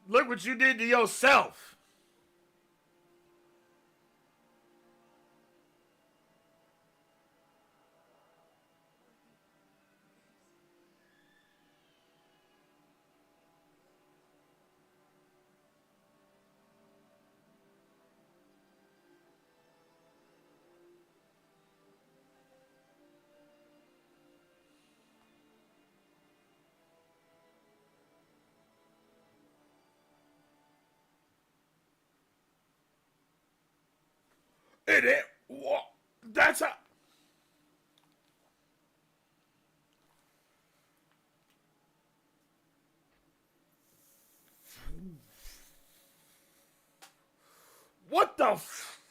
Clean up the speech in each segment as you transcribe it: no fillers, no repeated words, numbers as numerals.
Look what you did to yourself. It what? That's a. What the f?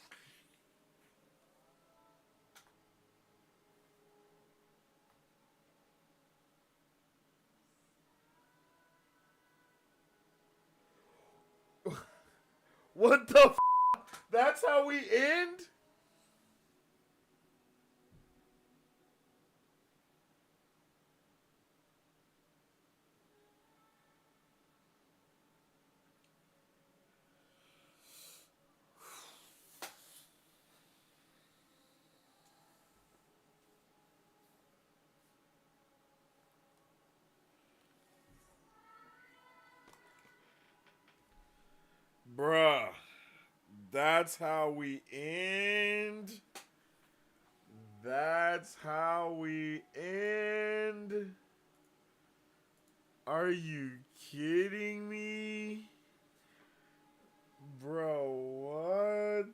What the f? That's how we end? Bruh. That's how we end? That's how we end? Are you kidding me? Bro, what?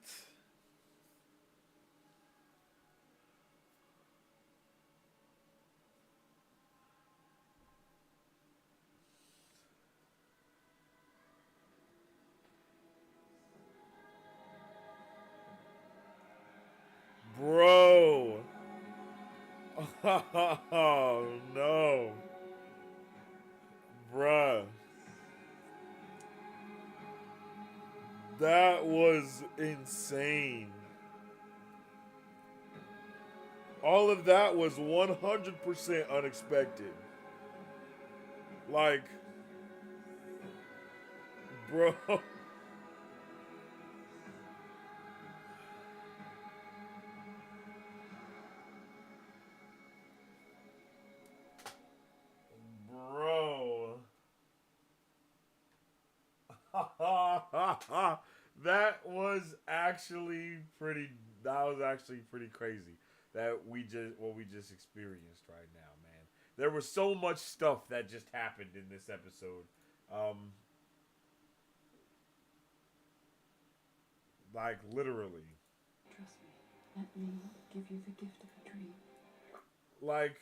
Bro. Oh, no. Bruh. That was insane. All of that was 100% unexpected. Like, bro. Bro. That was actually pretty. That was actually pretty crazy. That we just what we just experienced right now, man. There was so much stuff that just happened in this episode. Um, like literally. Trust me. Let me give you the gift of a dream. Like,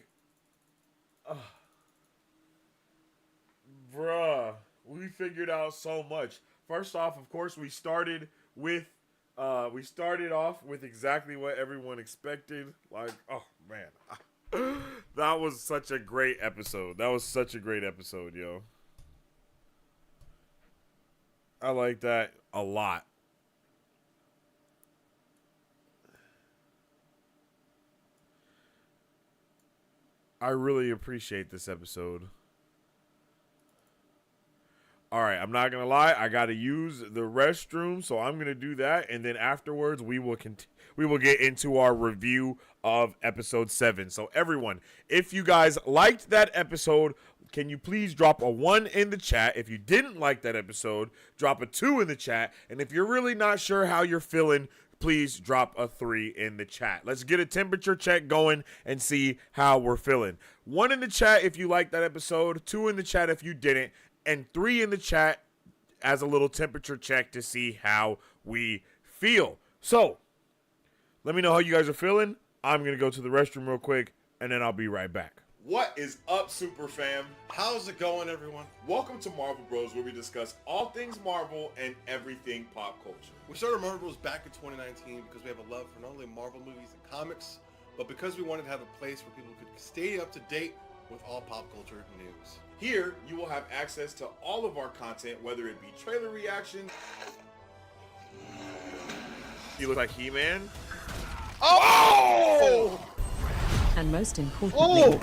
bruh, we figured out so much. First off, of course, we started off with exactly what everyone expected. Like, oh man, that was such a great episode. That was such a great episode, yo. I like that a lot. I really appreciate this episode. All right, I'm not gonna lie. I gotta use the restroom, so I'm gonna do that, and then afterwards we will get into our review of episode 7. So everyone, if you guys liked that episode, can you please drop a 1 in the chat? If you didn't like that episode, drop a 2 in the chat, and if you're really not sure how you're feeling, please drop a 3 in the chat. Let's get a temperature check going and see how we're feeling. 1 in the chat if you liked that episode, 2 in the chat if you didn't, and 3 in the chat as a little temperature check to see how we feel. So, let me know how you guys are feeling. I'm going to go to the restroom real quick, and then I'll be right back. What is up, Super Fam? How's it going, everyone? Welcome to Marvel Bros, where we discuss all things Marvel and everything pop culture. We started Marvel Bros back in 2019 because we have a love for not only Marvel movies and comics, but because we wanted to have a place where people could stay up to date with all pop culture news. Here, you will have access to all of our content, whether it be trailer reactions. You look like He-Man. Oh! And most importantly,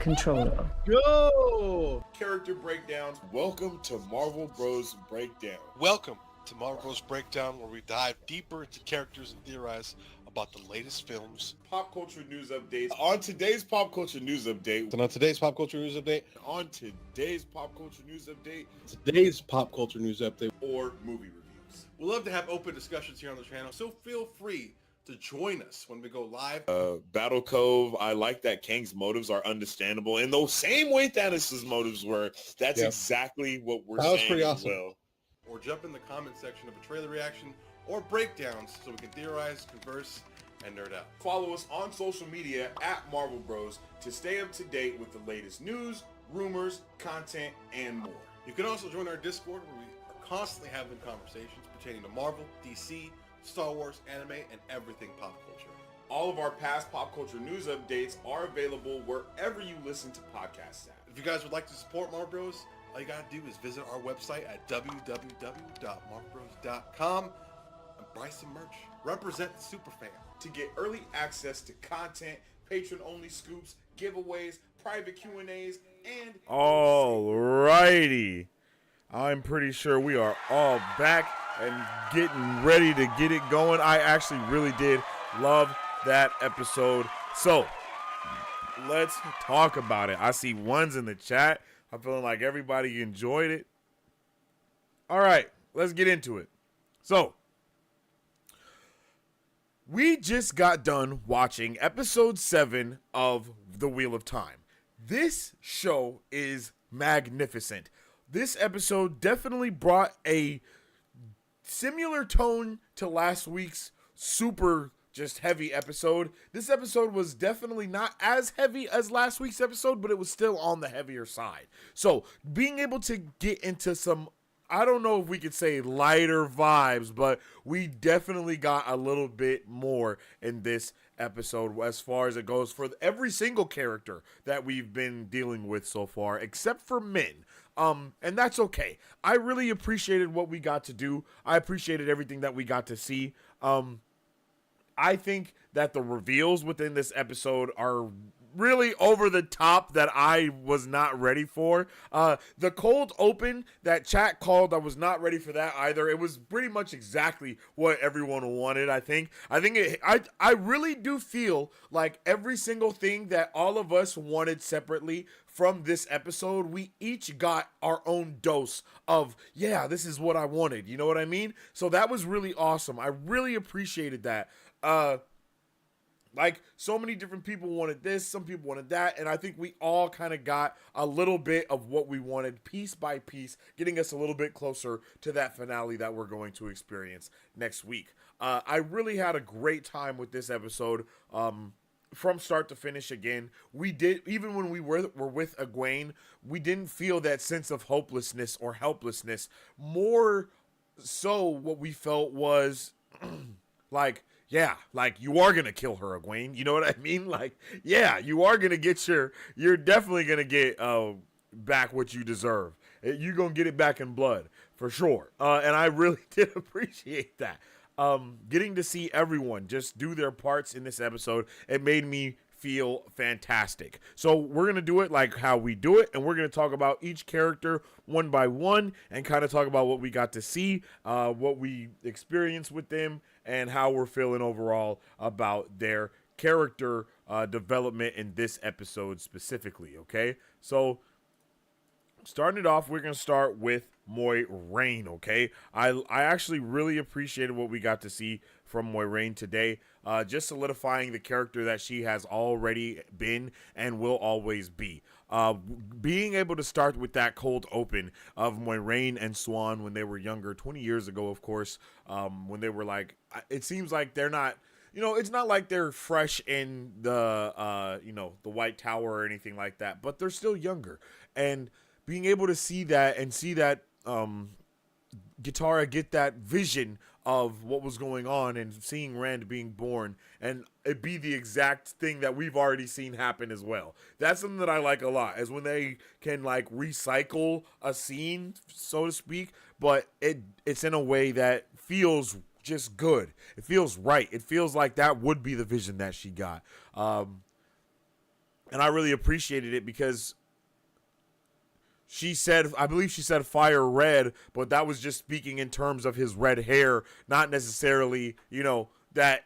controllable. Go! Character breakdowns. Welcome to Marvel Bros Breakdown. Welcome to Marvel Bros Breakdown, where we dive deeper into characters and theorize about the latest films. Pop culture news updates. On today's pop culture news update. And on today's pop culture news update, Or movie reviews. we love to have open discussions here on the channel, so feel free to join us when we go live. Battle Cove, I like that Kang's motives are understandable in the same way Thanos' motives were. That's exactly what we're saying. That was pretty awesome. Well. Or jump in the comment section of a trailer reaction or breakdowns so we can theorize, converse, and nerd out. Follow us on social media at Marvel Bros to stay up to date with the latest news, rumors, content, and more. You can also join our Discord, where we are constantly having conversations pertaining to Marvel, DC, Star Wars, anime, and everything pop culture. All of our past pop culture news updates are available wherever you listen to podcasts at. If you guys would like to support Marvel Bros, all you gotta do is visit our website at www.marvelbros.com and buy some merch. Represent the superfan. To get early access to content, patron-only scoops, giveaways, private Q&As, and... Alrighty. I'm pretty sure we are all back and getting ready to get it going. I actually really did love that episode. So, let's talk about it. I see ones in the chat. I'm feeling like everybody enjoyed it. All right, let's get into it. So, we just got done watching episode 7 of The Wheel of Time. This show is magnificent. This episode definitely brought a similar tone to last week's super just heavy episode. This episode was definitely not as heavy as last week's episode, but it was still on the heavier side. So being able to get into some, I don't know if we could say lighter vibes, but we definitely got a little bit more in this episode as far as it goes for every single character that we've been dealing with so far, except for Min. And that's okay. I really appreciated what we got to do. I appreciated everything that we got to see. I think that the reveals within this episode are really over the top that I was not ready for. The cold open that chat called, I was not ready for that either. It was pretty much exactly what everyone wanted, I think. I really do feel like every single thing that all of us wanted separately from this episode, we each got our own dose of, yeah, this is what I wanted. You know what I mean? So that was really awesome. I really appreciated that. Like, so many different people wanted this, some people wanted that, and I think we all kind of got a little bit of what we wanted, piece by piece, getting us a little bit closer to that finale that we're going to experience next week. I really had a great time with this episode, from start to finish. Again, we did, even when we were with Egwene, we didn't feel that sense of hopelessness or helplessness. More so, what we felt was, like, yeah, like, you are going to kill her, Egwene. You know what I mean? Like, yeah, you are going to get you're definitely going to get back what you deserve. You're going to get it back in blood, for sure. And I really did appreciate that. Getting to see everyone just do their parts in this episode, it made me feel fantastic. So we're going to do it like how we do it, and we're going to talk about each character one by one and kind of talk about what we got to see, what we experienced with them, and how we're feeling overall about their character development in this episode specifically, okay? So, starting it off, we're going to start with Moiraine, okay? I actually really appreciated what we got to see from Moiraine today, just solidifying the character that she has already been and will always be. Being able to start with that cold open of Moiraine and Swan when they were younger, 20 years ago, of course, when they were like, it seems like they're not, you know, it's not like they're fresh in the, the White Tower or anything like that, but they're still younger. And being able to see that and see that Katara get that vision of what was going on and seeing Rand being born and it be the exact thing that we've already seen happen as well. That's something that I like a lot, is when they can like recycle a scene, so to speak, but it's in a way that feels just good. It feels right. It feels like that would be the vision that she got. And I really appreciated it because she said, I believe she said fire red, but that was just speaking in terms of his red hair, not necessarily, that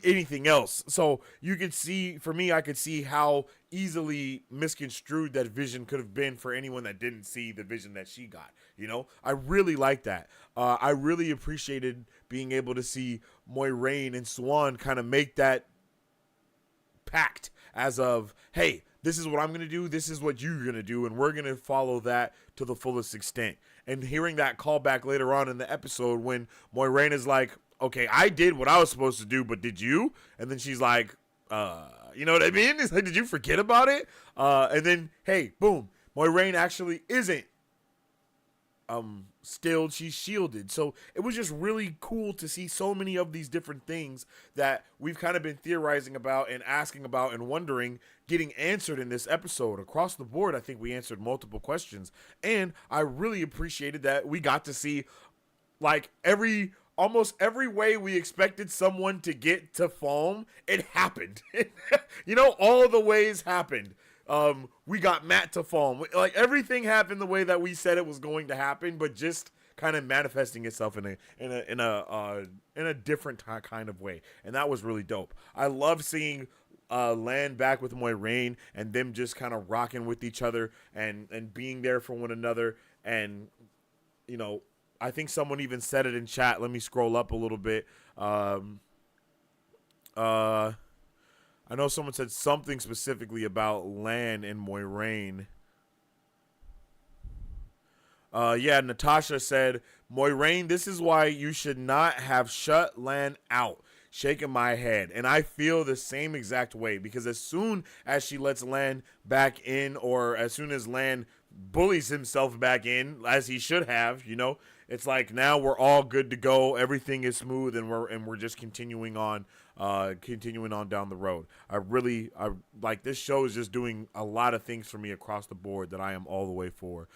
anything else. So you could see, for me, I could see how easily misconstrued that vision could have been for anyone that didn't see the vision that she got. I really like that. I really appreciated being able to see Moiraine and Swan kind of make that pact as of, hey, this is what I'm going to do, this is what you're going to do, and we're going to follow that to the fullest extent. And hearing that callback later on in the episode when Moiraine is like, okay, I did what I was supposed to do, but did you? And then she's like, you know what I mean? It's like, did you forget about it? And then, hey, boom, Moiraine actually isn't stilled, she's shielded. So it was just really cool to see so many of these different things that we've kind of been theorizing about and asking about and wondering getting answered in this episode. Across the board, I think we answered multiple questions, and I really appreciated that we got to see like almost every way we expected someone to get to foam, it happened. All the ways happened. We got Matt to foam. Like everything happened the way that we said it was going to happen, but just kind of manifesting itself in a different kind of way, and that was really dope. I love seeing Lan back with Moiraine and them just kind of rocking with each other and being there for one another. And I think someone even said it in chat. Let me scroll up a little bit. I know someone said something specifically about Lan and Moiraine. Yeah, Natasha said, Moiraine, this is why you should not have shut Lan out. Shaking my head. And I feel the same exact way, because as soon as she lets Lan back in, or as soon as Lan bullies himself back in, as he should have, it's like now we're all good to go. Everything is smooth, and we're just continuing on down the road. I like this show is just doing a lot of things for me across the board that I am all the way for.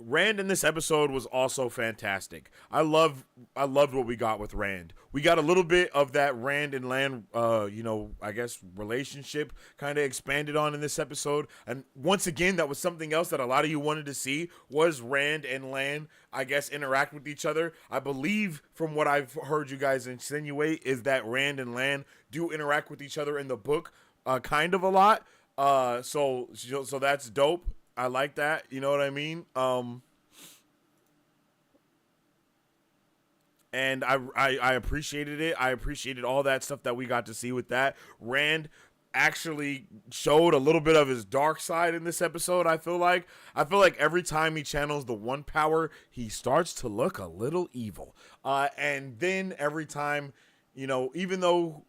Rand in this episode was also fantastic. I loved what we got with Rand. We got a little bit of that Rand and Lan, I guess relationship kind of expanded on in this episode. And once again, that was something else that a lot of you wanted to see, was Rand and Lan, I guess, interact with each other. I believe from what I've heard you guys insinuate is that Rand and Lan do interact with each other in the book, kind of a lot. So that's dope. I like that. You know what I mean? And I appreciated it. I appreciated all that stuff that we got to see with that. Rand actually showed a little bit of his dark side in this episode. I feel like every time he channels the one power, he starts to look a little evil. And then every time, even though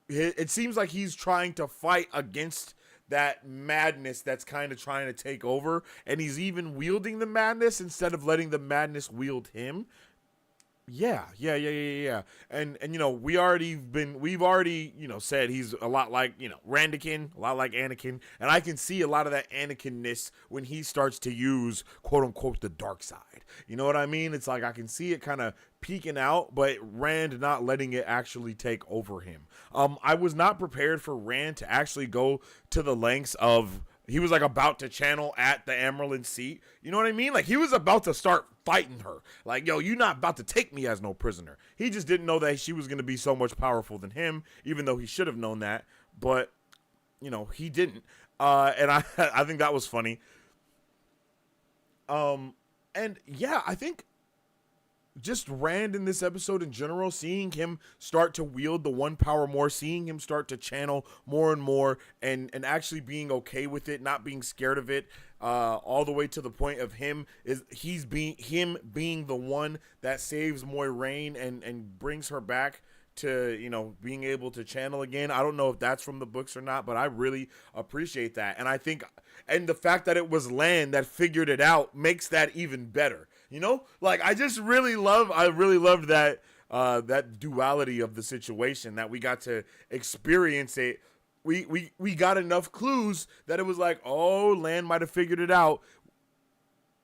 it seems like he's trying to fight against that madness that's kind of trying to take over, and he's even wielding the madness instead of letting the madness wield him. Yeah. And we've already said he's a lot like, Randikin, a lot like Anakin, and I can see a lot of that Anakin-ness when he starts to use quote unquote the dark side. You know what I mean? It's like I can see it kind of peeking out, but Rand not letting it actually take over him. I was not prepared for Rand to actually go to the lengths of, he was like about to channel at the Emerald seat. You know what I mean? Like he was about to start fighting her. Like, yo, you're not about to take me as no prisoner. He just didn't know that she was going to be so much powerful than him, even though he should have known that. But, he didn't. And I think that was funny. And yeah, I think just Rand in this episode in general, seeing him start to wield the one power more, seeing him start to channel more and more, and actually being okay with it, not being scared of it, all the way to the point of him being the one that saves Moiraine and brings her back to, being able to channel again. I don't know if that's from the books or not, but I really appreciate that. And I think, and the fact that it was Lan that figured it out makes that even better. Like I really loved that, that duality of the situation, that we got to experience it. We got enough clues that it was like, oh, Lan might have figured it out.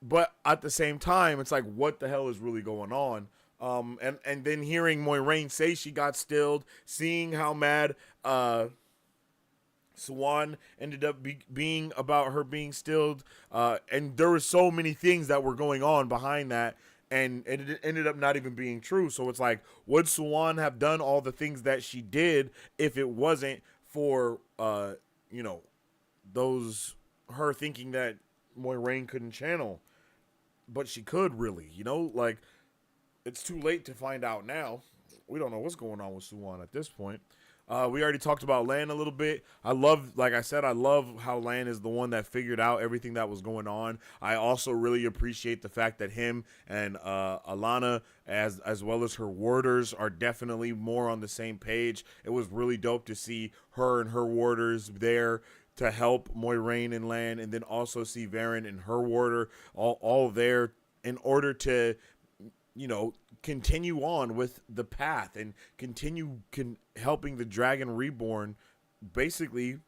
But at the same time, it's like, what the hell is really going on? And then hearing Moiraine say she got stilled, seeing how mad Swan ended up being about her being stilled, and there were so many things that were going on behind that, and it ended up not even being true. So it's like, would Swan have done all the things that she did if it wasn't for, you know, those her thinking that Moiraine couldn't channel, but she could really, like it's too late to find out now. We don't know what's going on with Swan at this point. We already talked about Lan a little bit. Like I said, I love how Lan is the one that figured out everything that was going on. I also really appreciate the fact that him and Alana, as well as her warders, are definitely more on the same page. It was really dope to see her and her warders there to help Moiraine and Lan, and then also see Varen and her warder all there in order to, continue on with the path and continue helping the Dragon Reborn basically,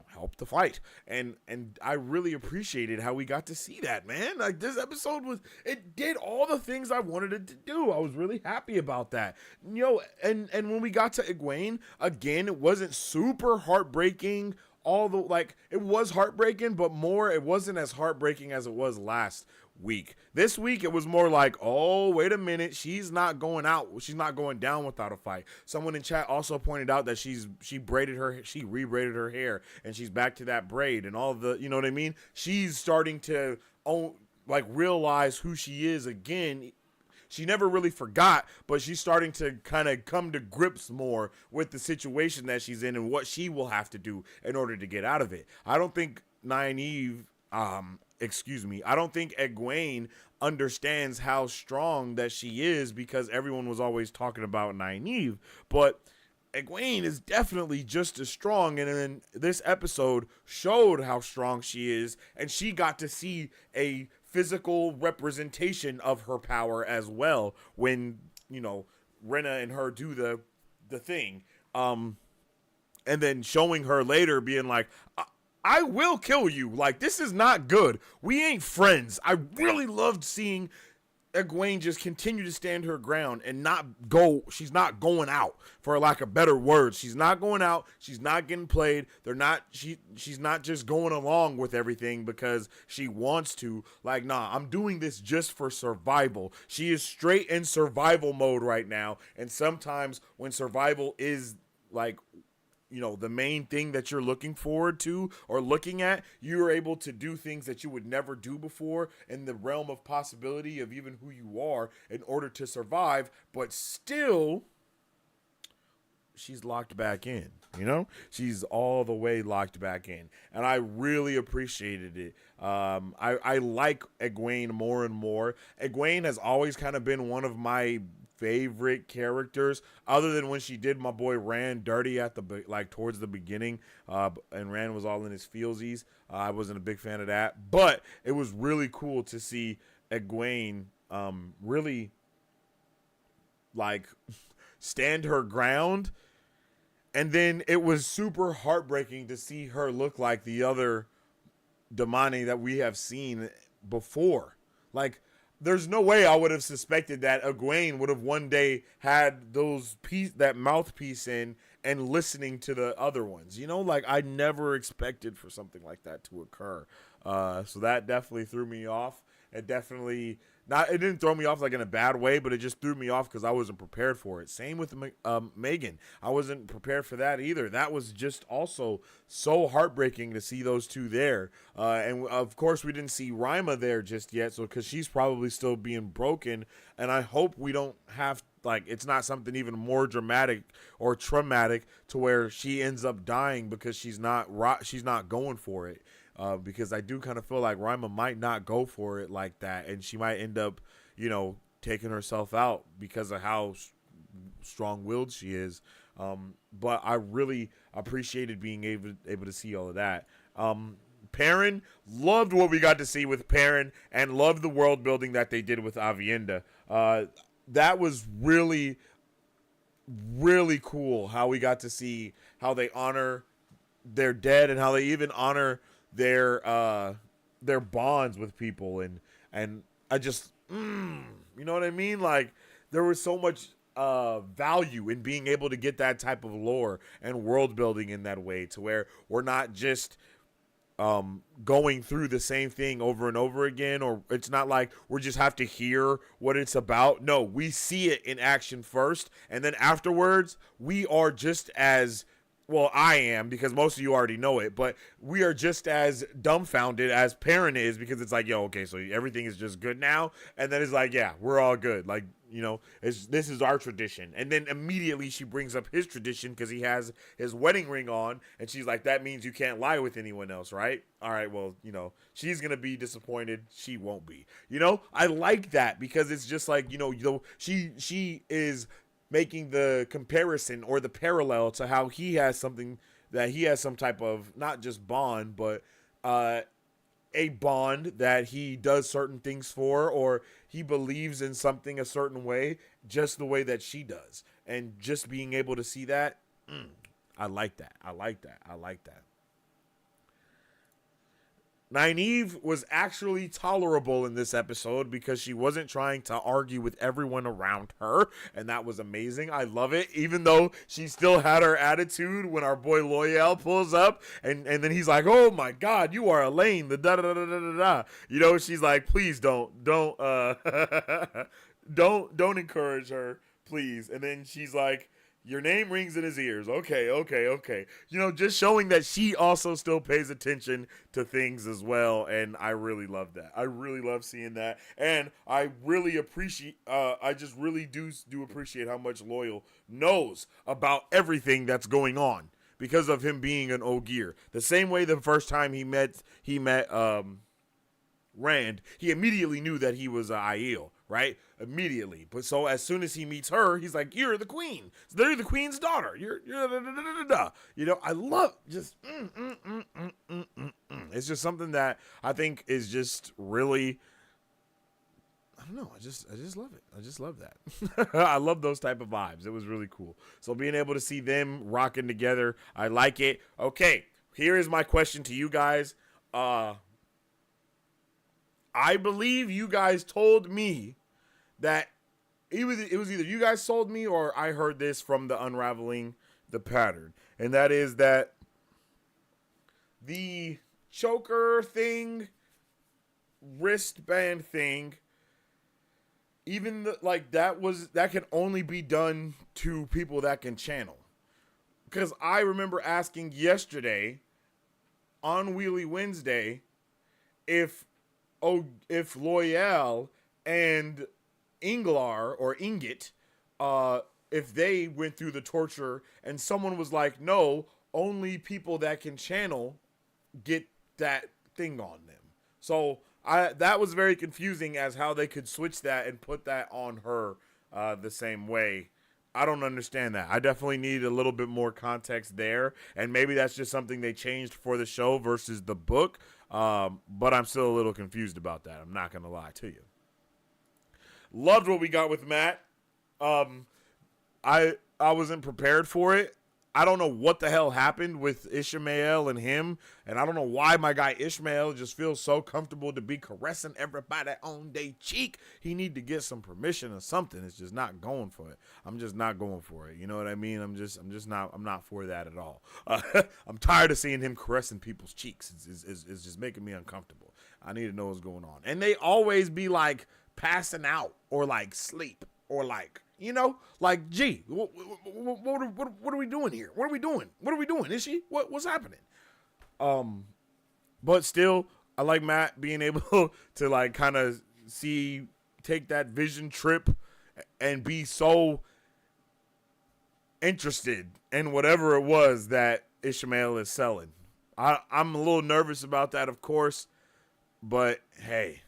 help the fight. And I really appreciated how we got to see that, man. Like, this episode it did all the things I wanted it to do. I was really happy about that. And when we got to Egwene, again, it wasn't super heartbreaking. It was heartbreaking, but it wasn't as heartbreaking as it was last week. This week it was more like, oh, wait a minute, she's not going down without a fight. Someone in chat also pointed out that she rebraided her hair, and she's back to that braid and all the, you know what I mean? She's starting to realize who she is again. She never really forgot, but she's starting to kind of come to grips more with the situation that she's in and what she will have to do in order to get out of it. I don't think I don't think Egwene understands how strong that she is, because everyone was always talking about Nynaeve, but Egwene is definitely just as strong, and then this episode showed how strong she is, and she got to see a physical representation of her power as well when, Rena and her do the thing. And then showing her later being like, I will kill you. Like, this is not good. We ain't friends. I really loved seeing Egwene just continue to stand her ground and not go. She's not going out, for lack of better words. She's not going out. She's not getting played. She's not just going along with everything because she wants to. Like, nah, I'm doing this just for survival. She is straight in survival mode right now. And sometimes when survival is like, the main thing that you're looking forward to or looking at, you're able to do things that you would never do before in the realm of possibility of even who you are in order to survive, but still she's locked back in, she's all the way locked back in, and I really appreciated it. I like Egwene more and more. Egwene has always kind of been one of my favorite characters, other than when she did my boy Rand dirty at towards the beginning, and Rand was all in his feelsies. I wasn't a big fan of that, but it was really cool to see Egwene really stand her ground, and then it was super heartbreaking to see her look like the other Damani that we have seen before. There's no way I would have suspected that Egwene would have one day had that mouthpiece in and listening to the other ones. I never expected for something like that to occur. So that definitely threw me off. It didn't throw me off in a bad way, but it just threw me off because I wasn't prepared for it. Same with Megan. I wasn't prepared for that either. That was just also so heartbreaking to see those two there. And of course, we didn't see Rima there just yet, so because she's probably still being broken. And I hope we don't have it's not something even more dramatic or traumatic to where she ends up dying because she's not going for it. Because I do kind of feel like Rima might not go for it like that, and she might end up, taking herself out because of how strong-willed she is. But I really appreciated being able to see all of that. Perrin, loved what we got to see with Perrin, and loved the world building that they did with Avienda. That was really, really cool how we got to see how they honor their dead and how they even honor their bonds with people, and I just you know what I mean? There was so much value in being able to get that type of lore and world building in that way, to where we're not just going through the same thing over and over again, or it's not like we just have to hear what it's about. No, we see it in action first, and then afterwards we are just as, well, I am, because most of you already know it, but we are just as dumbfounded as Perrin is, because it's like, yo, okay, so everything is just good now, and then it's like, yeah, we're all good, like, you know, this is our tradition. And then immediately she brings up his tradition because he has his wedding ring on, and she's like, that means you can't lie with anyone else, right? All right, well, you know, she's gonna be disappointed. She won't be. You know, I like that, because it's just like, you know, she is making the comparison or the parallel to how he has something, that he has some type of, not just bond, but a bond that he does certain things for, or he believes in something a certain way, just the way that she does. And just being able to see that, I like that. I like that. I like that. Nynaeve was actually tolerable in this episode because she wasn't trying to argue with everyone around her, and that was amazing. I love it, even though she still had her attitude when our boy Loyal pulls up, and then he's like, oh my god, you are Elaine, the da-da-da-da-da-da. You know, she's like, please don't don't encourage her, please. And then she's like, your name rings in his ears. Okay. You know, just showing that she also still pays attention to things as well. And I really love that. I really love seeing that. And I really appreciate, I just really do appreciate how much Loyal knows about everything that's going on because of him being an Ogier. The same way the first time he met Rand, he immediately knew that he was Aiel, right? Immediately. But so as soon as he meets her, he's like, you're the queen. So they're the queen's daughter. You're da, da, da, da, da. You know, I love just It's just something that I think is just really, I don't know, I just love it. I just love that. I love those type of vibes. It was really cool. So being able to see them rocking together, I like it. Okay, here is my question to you guys. I believe you guys told me that it was either you guys told me or I heard this from the Unraveling the Pattern. And that is that the choker thing, wristband thing, even that can only be done to people that can channel. Because I remember asking yesterday on Wheelie Wednesday if Loyal and Inglar or Ingot, if they went through the torture, and someone was like, no, only people that can channel get that thing on them. So that was very confusing as how they could switch that and put that on her the same way. I don't understand that. I definitely need a little bit more context there, and maybe that's just something they changed for the show versus the book. But I'm still a little confused about that. I'm not gonna lie to you. Loved what we got with Matt. I wasn't prepared for it. I don't know what the hell happened with Ishmael and him, and I don't know why my guy Ishmael just feels so comfortable to be caressing everybody on their cheek. He need to get some permission or something. It's just not going for it. I'm just not going for it. You know what I mean? I'm not for that at all. I'm tired of seeing him caressing people's cheeks. It's just making me uncomfortable. I need to know what's going on. And they always be like passing out or like sleep or like, you know, like, gee, what are we doing here? What are we doing? What are we doing? Is she? What's happening? But still, I like Matt being able to like kind of take that vision trip and be so interested in whatever it was that Ishmael is selling. I'm a little nervous about that, of course, but hey,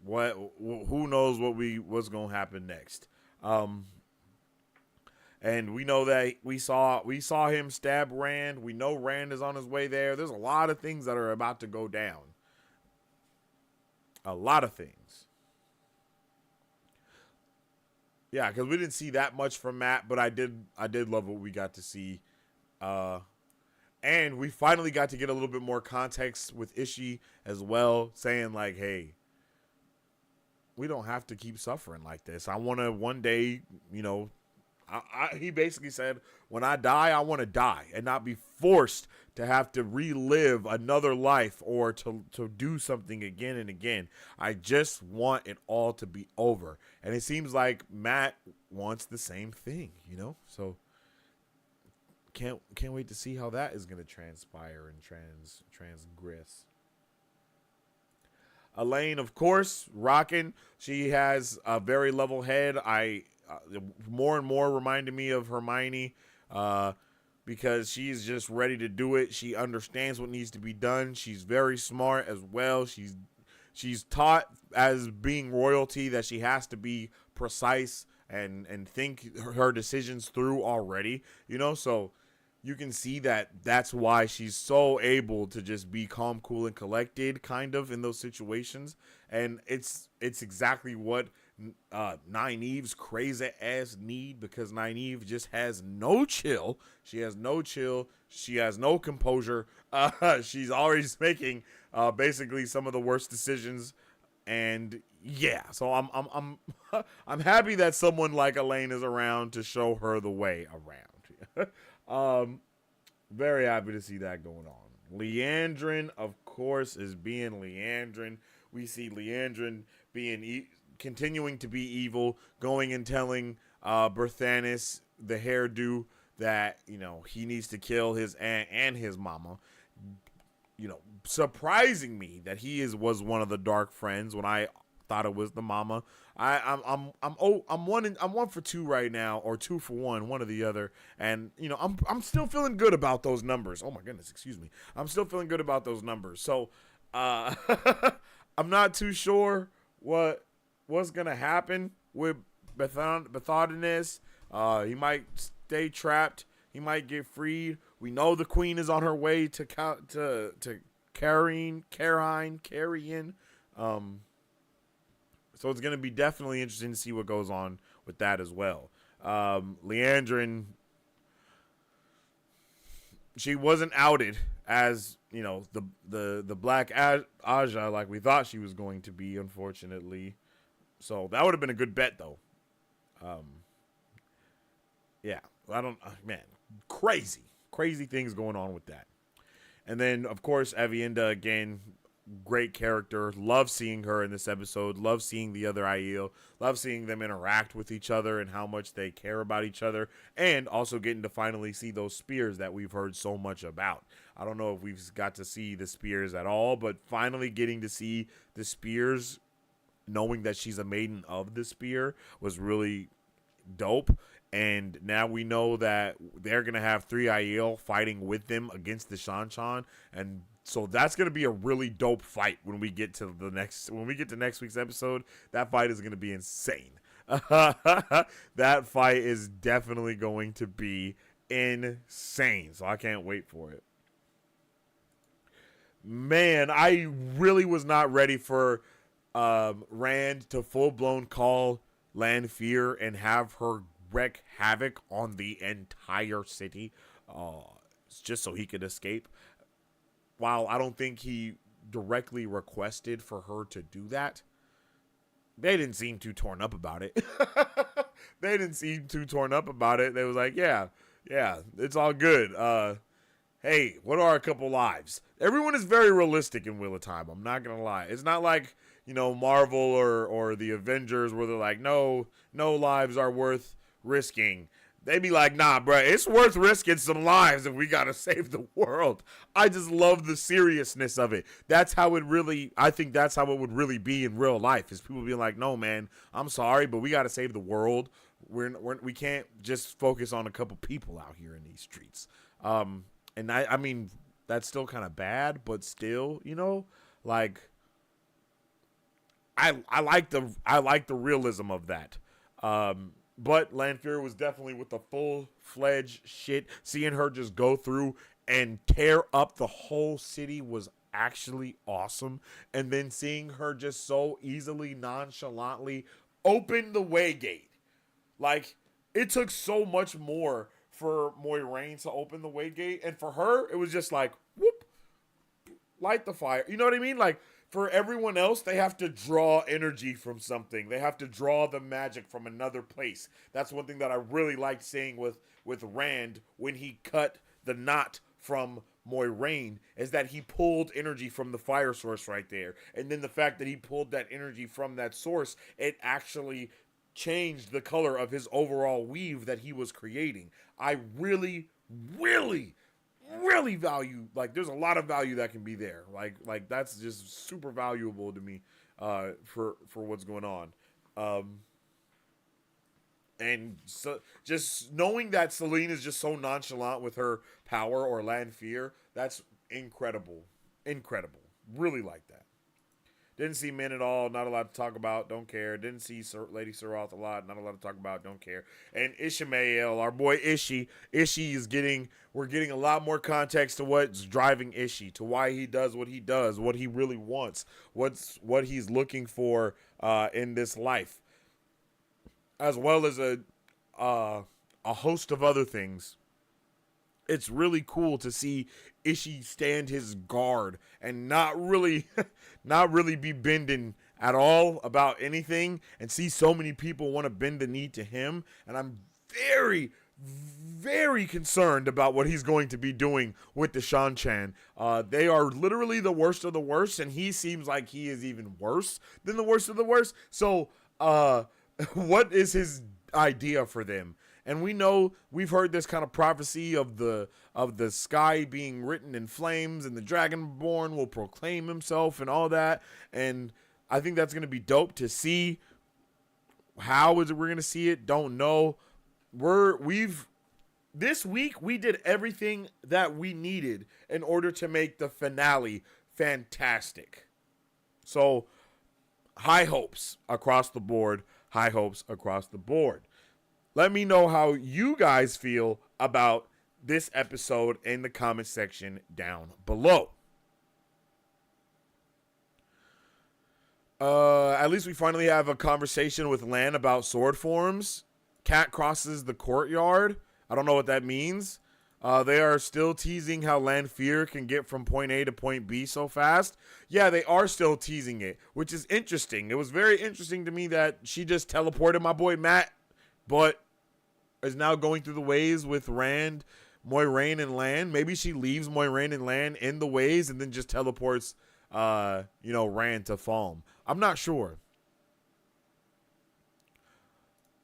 who knows what's gonna happen next? And we know that we saw him stab Rand. We know Rand is on his way there. There's a lot of things that are about to go down. A lot of things. Yeah, because we didn't see that much from Matt, but I did love what we got to see. And we finally got to get a little bit more context with Ishii as well, saying like, hey, we don't have to keep suffering like this. I want to one day, you know, He basically said, when I die, I want to die and not be forced to have to relive another life or to do something again and again. I just want it all to be over. And it seems like Matt wants the same thing, you know? So can't wait to see how that is going to transpire and transgress. Elaine, of course, rocking. She has a very level head. More and more reminded me of Hermione, because she's just ready to do it. She understands what needs to be done. She's very smart as well. She's taught as being royalty that she has to be precise and think her decisions through already. You know, so you can see that that's why she's so able to just be calm, cool, and collected kind of in those situations. And it's exactly what Nynaeve's crazy ass need, because Nynaeve just has no chill. She has no chill. She has no composure. She's always making basically some of the worst decisions. And yeah, so I'm I'm happy that someone like Elaine is around to show her the way around. Very happy to see that going on. Leandrin, of course, is being Leandrin. We see Leandrin being continuing to be evil, going and telling Berthanis, the hairdo, that, you know, he needs to kill his aunt and his mama. You know, surprising me that was one of the dark friends when I thought it was the mama. I'm 1 for 2 right now, or 2 for 1, one or the other, and you know I'm still feeling good about those numbers. Oh my goodness, excuse me. I'm still feeling good about those numbers. So I'm not too sure what's gonna happen with Berthanis. He might stay trapped. He might get freed. We know the queen is on her way to Carrion. So it's going to be definitely interesting to see what goes on with that as well. Leandrin, she wasn't outed as, you know, the Black Aja like we thought she was going to be, unfortunately. So that would have been a good bet, though. Yeah, man, crazy things going on with that. And then, of course, Avienda, again, great character. Love seeing her in this episode. Love seeing the other Aiel. Love seeing them interact with each other and how much they care about each other. And also getting to finally see those spears that we've heard so much about. I don't know if we've got to see the spears at all, but finally getting to see the spears, knowing that she's a maiden of the spear, was really dope. And now we know that they're going to have 3 Aiel fighting with them against the Shan-Chan. And so that's going to be a really dope fight when we get to next week's episode. That fight is going to be insane. That fight is definitely going to be insane. So I can't wait for it. Man, I really was not ready for Rand to full-blown call Lanfear and have her wreak havoc on the entire city, just so he could escape. While I don't think he directly requested for her to do that, they didn't seem too torn up about it. They was like, yeah, it's all good. Hey, what are a couple lives? Everyone is very realistic in Wheel of Time. I'm not gonna lie. It's not like, you know, Marvel or the Avengers where they're like, no lives are worth risking. They be like, nah, bro, it's worth risking some lives if we gotta save the world. I just love the seriousness of it. That's how it really, I think that's how it would really be in real life, is people being like, no, man, I'm sorry, but we gotta save the world. We can't just focus on a couple people out here in these streets. And I mean, that's still kind of bad, but still, you know, like, I like the realism of that. But Lanfear was definitely with the full-fledged shit. Seeing her just go through and tear up the whole city was actually awesome. And then seeing her just so easily, nonchalantly open the way gate. Like, it took so much more for Moiraine to open the way gate. And for her, it was just like, whoop, light the fire. You know what I mean? Like, For everyone else, they have to draw energy from something. They have to draw the magic from another place. That's one thing that I really liked seeing with Rand when he cut the knot from Moiraine, is that he pulled energy from the fire source right there. And then the fact that he pulled that energy from that source, it actually changed the color of his overall weave that he was creating. I really, really, really value, like, there's a lot of value that can be there. Like that's just super valuable to me for what's going on. And so, just knowing that Selene is just so nonchalant with her power or land fear, that's incredible. Incredible. Really like that. Didn't see Min at all. Not a lot to talk about. Don't care. Didn't see Lady Serath a lot. Not a lot to talk about. Don't care. And Ishmael, our boy Ishi. Ishi is we're getting a lot more context to what's driving Ishi, to why he does, what he really wants, what he's looking for in this life, as well as a host of other things. It's really cool to see Ishi stand his guard and not really be bending at all about anything, and see so many people want to bend the knee to him. And I'm very, very concerned about what he's going to be doing with the Shan-Chan. They are literally the worst of the worst, and he seems like he is even worse than the worst of the worst. So, what is his idea for them? And we've heard this kind of prophecy of the sky being written in flames, and the Dragonborn will proclaim himself and all that. And I think that's going to be dope to see. How is it we're going to see it? Don't know. This week we did everything that we needed in order to make the finale fantastic. So, high hopes across the board. High hopes across the board. Let me know how you guys feel about this episode in the comment section down below. At least we finally have a conversation with Lan about sword forms. Cat crosses the courtyard. I don't know what that means. They are still teasing how Lanfear can get from point A to point B so fast. Yeah, they are still teasing it, which is interesting. It was very interesting to me that she just teleported my boy Matt, but is now going through the ways with Rand, Moiraine, and Lan. Maybe she leaves Moiraine and Lan in the ways and then just teleports, Rand to Falm. I'm not sure.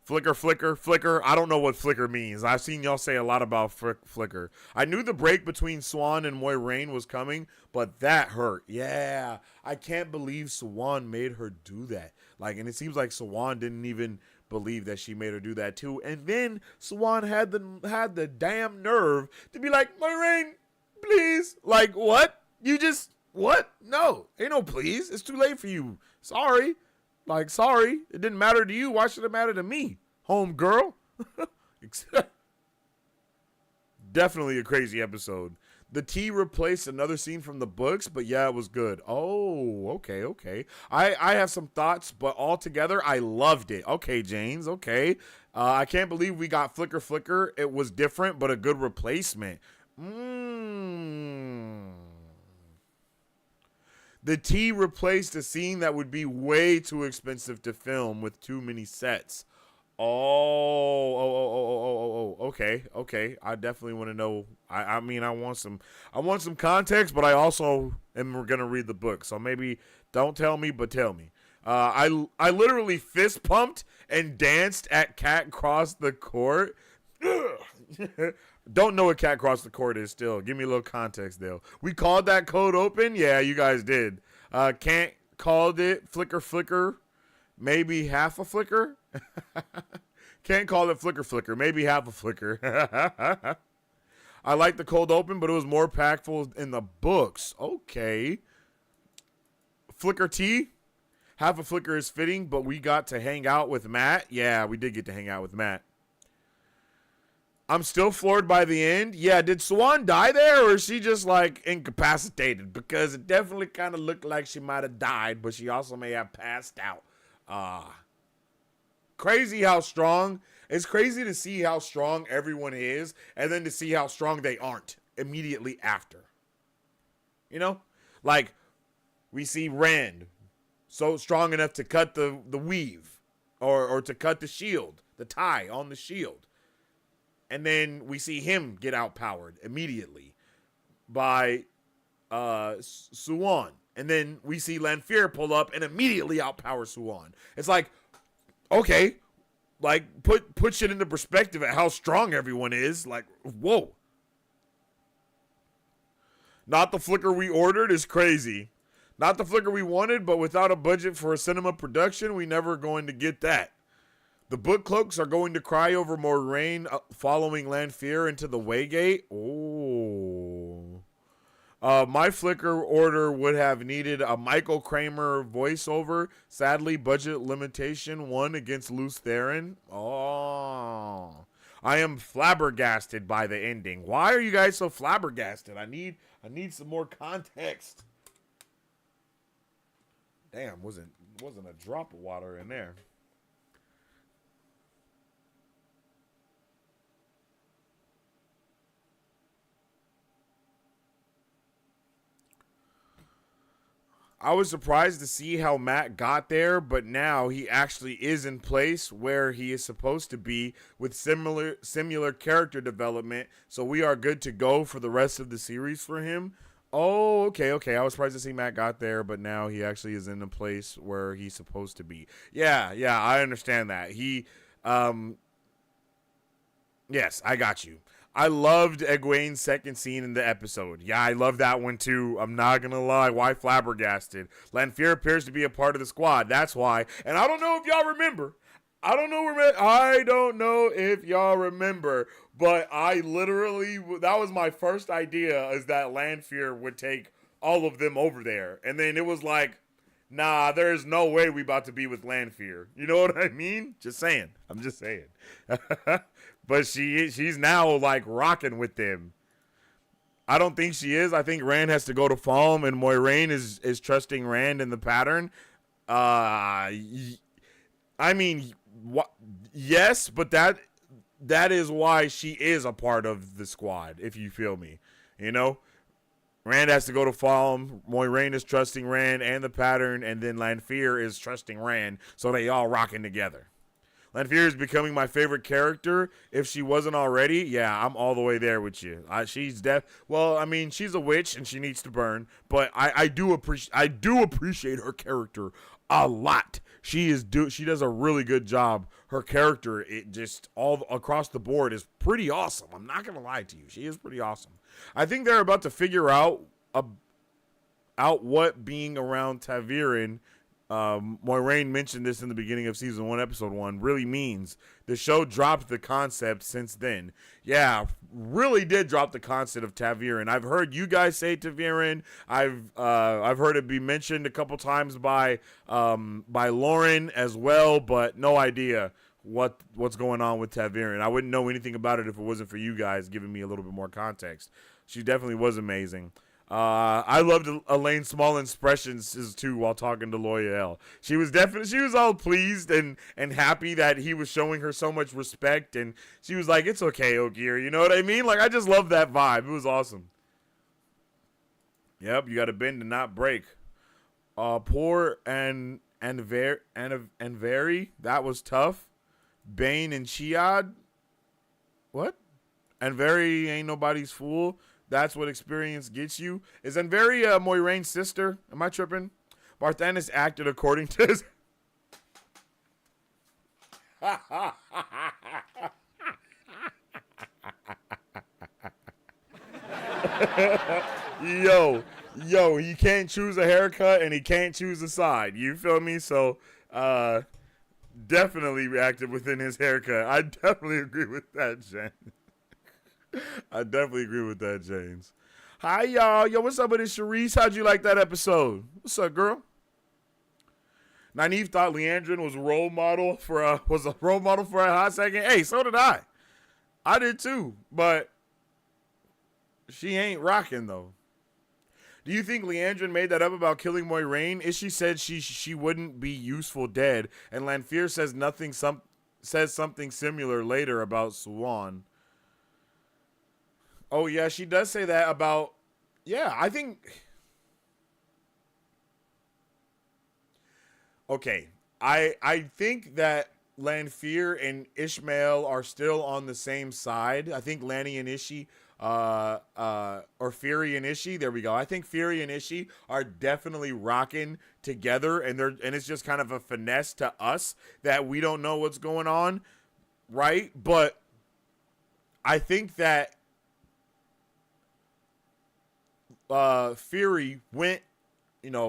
Flicker, flicker, flicker. I don't know what flicker means. I've seen y'all say a lot about flicker. I knew the break between Swan and Moiraine was coming, but that hurt. Yeah, I can't believe Swan made her do that. And it seems like Swan didn't even believe that she made her do that too. And then Swan had the damn nerve to be like, Moiraine, please. Like, what? What? No, ain't no please. It's too late for you. Sorry. Sorry. It didn't matter to you. Why should it matter to me? Home girl. Definitely a crazy episode. The tea replaced another scene from the books, but yeah, it was good. Oh, okay. I have some thoughts, but altogether, I loved it. Okay, James, okay. I can't believe we got Flicker Flicker. It was different, but a good replacement. The tea replaced a scene that would be way too expensive to film with too many sets. Okay. I definitely want to know. I mean, I want some context, but I also am gonna read the book. So maybe don't tell me, but tell me. I literally fist pumped and danced at Cat Cross the Court. Don't know what Cat Cross the Court is still. Give me a little context, though. We called that code open? Yeah, you guys did. Can't called it Flicker Flicker. Maybe half a flicker? Can't call it Flicker Flicker. Maybe half a flicker. I like the cold open, but it was more impactful in the books. Okay. Flicker T? Half a flicker is fitting, but we got to hang out with Matt. Yeah, we did get to hang out with Matt. I'm still floored by the end. Yeah, did Swan die there, or is she just incapacitated? Because it definitely kind of looked like she might have died, but she also may have passed out. Crazy how strong. It's crazy to see how strong everyone is, and then to see how strong they aren't immediately after. We see Rand so strong enough to cut the weave or to cut the shield, the tie on the shield. And then we see him get outpowered immediately by Suan. And then we see Lanfear pull up and immediately outpower Suan. It's like, okay, like put shit into perspective at how strong everyone is. Like, whoa. Not the flicker we ordered is crazy. Not the flicker we wanted, but without a budget for a cinema production, we never going to get that. The book cloaks are going to cry over Moiraine following Lanfear into the Waygate. Oh. My flicker order would have needed a Michael Kramer voiceover. Sadly, budget limitation 1 against Luce Theron. Oh. I am flabbergasted by the ending. Why are you guys so flabbergasted? I need some more context. Damn, wasn't a drop of water in there. I was surprised to see how Matt got there, but now he actually is in place where he is supposed to be with similar character development, so we are good to go for the rest of the series for him. Oh, okay. I was surprised to see Matt got there, but now he actually is in a place where he's supposed to be. Yeah, I understand that. Yes, I got you. I loved Egwene's second scene in the episode. Yeah, I love that one too. I'm not going to lie. Why flabbergasted? Lanfear appears to be a part of the squad. That's why. And I don't know if y'all remember. I don't know if y'all remember, but I literally, that was my first idea, is that Lanfear would take all of them over there. And then it was like, nah, there's no way we about to be with Lanfear. You know what I mean? Just saying. I'm just saying. But she's now like rocking with them. I don't think she is. I think Rand has to go to Falm, and Moiraine is trusting Rand in the pattern. I mean, yes, but that is why she is a part of the squad, if you feel me. You know? Rand has to go to Falm. Moiraine is trusting Rand and the pattern, and then Lanfear is trusting Rand, so they all rocking together. Lanfear is becoming my favorite character. If she wasn't already, yeah, I'm all the way there with you. She's well, I mean, she's a witch and she needs to burn, but I do appreciate her character a lot. She does a really good job. Her character, it just all across the board is pretty awesome. I'm not gonna lie to you, she is pretty awesome. I think they're about to figure out what being around Taviran. Moiraine mentioned this in the beginning of season 1, episode 1, really means. The show dropped the concept since then. Yeah, really did drop the concept of Taviran. I've heard you guys say Taviran. I've heard it be mentioned a couple times by Lauren as well, but no idea what's going on with Taviran. I wouldn't know anything about it if it wasn't for you guys giving me a little bit more context. She definitely was amazing. I loved Elaine Small's expressions too while talking to Loyal. She was all pleased and happy that he was showing her so much respect, and she was like, "It's okay, Ogier." You know what I mean? Like, I just love that vibe. It was awesome. Yep, you got to bend and not break. Poor and very, that was tough. Bane and Chiad, what? And very ain't nobody's fool. That's what experience gets you. Is Anvari Moiraine's sister? Am I tripping? Barthanes acted according to his... Yo, he can't choose a haircut and he can't choose a side. You feel me? So, definitely reacted within his haircut. I definitely agree with that, Jen. I definitely agree with that, James. Hi, y'all. Yo, what's up with this, Sharice? How'd you like that episode? What's up, girl? Nynaeve thought Leandrin was a role model for a hot second. Hey, so did I. I did too, but she ain't rocking though. Do you think Leandrin made that up about killing Moiraine? Ishii said she wouldn't be useful dead, and Lanfear says something similar later about Suan. Oh, yeah, she does say that about... Yeah, I think... okay, I think that Lanfear and Ishmael are still on the same side. I think Lanny and Ishii, or Fury and Ishii, there we go. I think Fury and Ishii are definitely rocking together, and it's just kind of a finesse to us that we don't know what's going on, right? But I think that Fury went,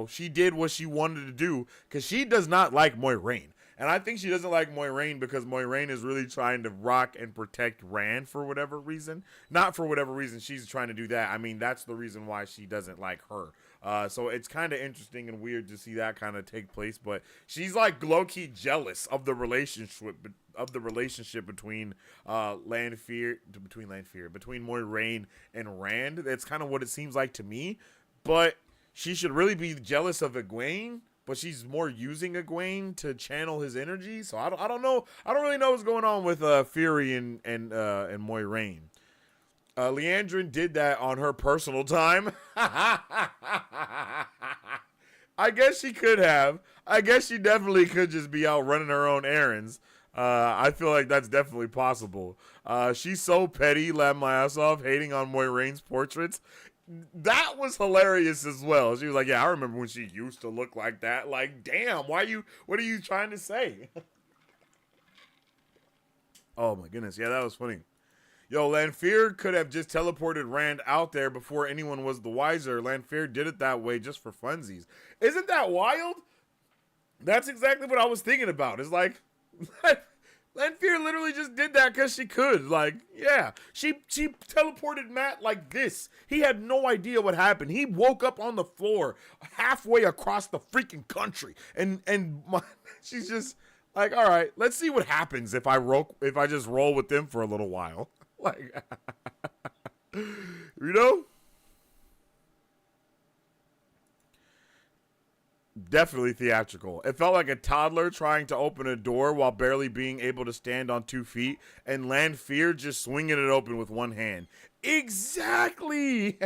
she did what she wanted to do because she does not like Moiraine. And I think she doesn't like Moiraine because Moiraine is really trying to rock and protect Rand for whatever reason. Not for whatever reason she's trying to do that. I mean, that's the reason why she doesn't like her. So it's kind of interesting and weird to see that kind of take place. But she's like low-key jealous of the relationship between between Moiraine and Rand. That's kind of what it seems like to me. But she should really be jealous of Egwene. But she's more using Egwene to channel his energy. So I don't know. I don't really know what's going on with Fury and Moiraine. Leandrin did that on her personal time. I guess she could have. I guess she definitely could just be out running her own errands. I feel like that's definitely possible. She's so petty, laughed my ass off, hating on Moiraine's portraits. That was hilarious as well. She was like, yeah, I remember when she used to look like that. Like, damn, what are you trying to say? Oh my goodness. Yeah, that was funny. Yo, Lanfear could have just teleported Rand out there before anyone was the wiser. Lanfear did it that way just for funsies. Isn't that wild? That's exactly what I was thinking about. It's like, Lanfear literally just did that because she could. Like, yeah. She teleported Matt like this. He had no idea what happened. He woke up on the floor halfway across the freaking country. And she's just like, all right, let's see what happens if I just roll with them for a little while. Like, Definitely theatrical. It felt like a toddler trying to open a door while barely being able to stand on 2 feet, and Lanfear just swinging it open with one hand. Exactly!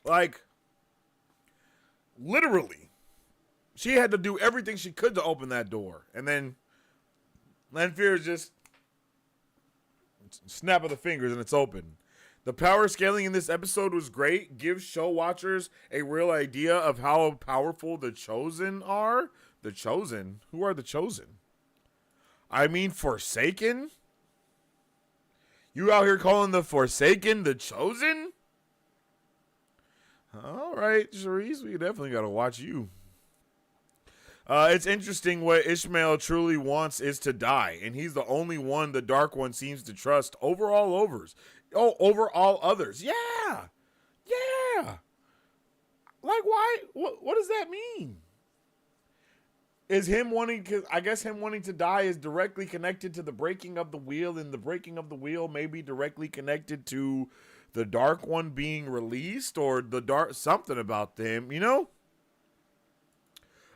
Like, literally. She had to do everything she could to open that door. And then Lanfear just snap of the fingers and it's open. The power scaling in this episode was great. Gives show watchers a real idea of how powerful the Chosen are. The Chosen? Who are the Chosen? I mean, Forsaken? You out here calling the Forsaken the Chosen? All right, Charisse, we definitely got to watch you. It's interesting what Ishmael truly wants is to die, and he's the only one the Dark One seems to trust over all others. Yeah. Like, why? What does that mean? Is him wanting to die is directly connected to the breaking of the wheel, and the breaking of the wheel may be directly connected to the Dark One being released, or something about them,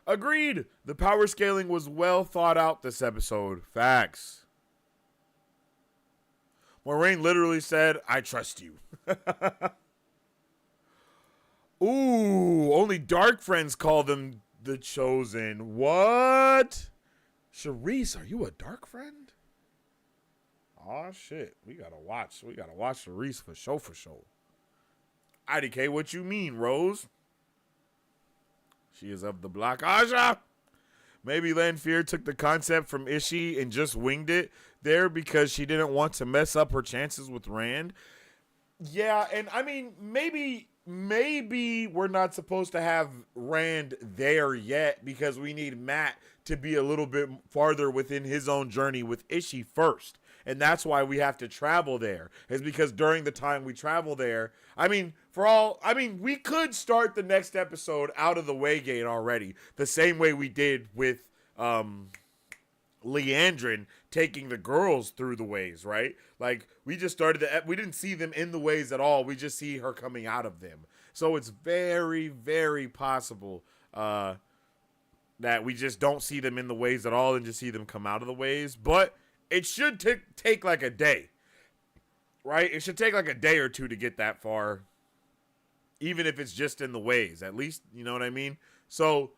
Agreed. The power scaling was well thought out this episode. Facts. Moiraine literally said, I trust you. Ooh, only dark friends call them the Chosen. What? Charisse, are you a dark friend? Oh shit. We gotta watch Charisse for sure. IDK, what you mean, Rose? She is of the block. Aja! Maybe Lanfear took the concept from Ishii and just winged it there because she didn't want to mess up her chances with Rand. Yeah, and I mean, maybe we're not supposed to have Rand there yet because we need Matt to be a little bit farther within his own journey with Ishii first. And that's why we have to travel there. Is because during the time we travel there, we could start the next episode out of the Waygate already. The same way we did with Leandrin taking the girls through the ways, right? Like, we just started we didn't see them in the ways at all. We just see her coming out of them. So it's very, very possible that we just don't see them in the ways at all and just see them come out of the ways. But it should take like a day, right? It should take like a day or two to get that far. even if it's just in the ways, at least, you know what I mean? So,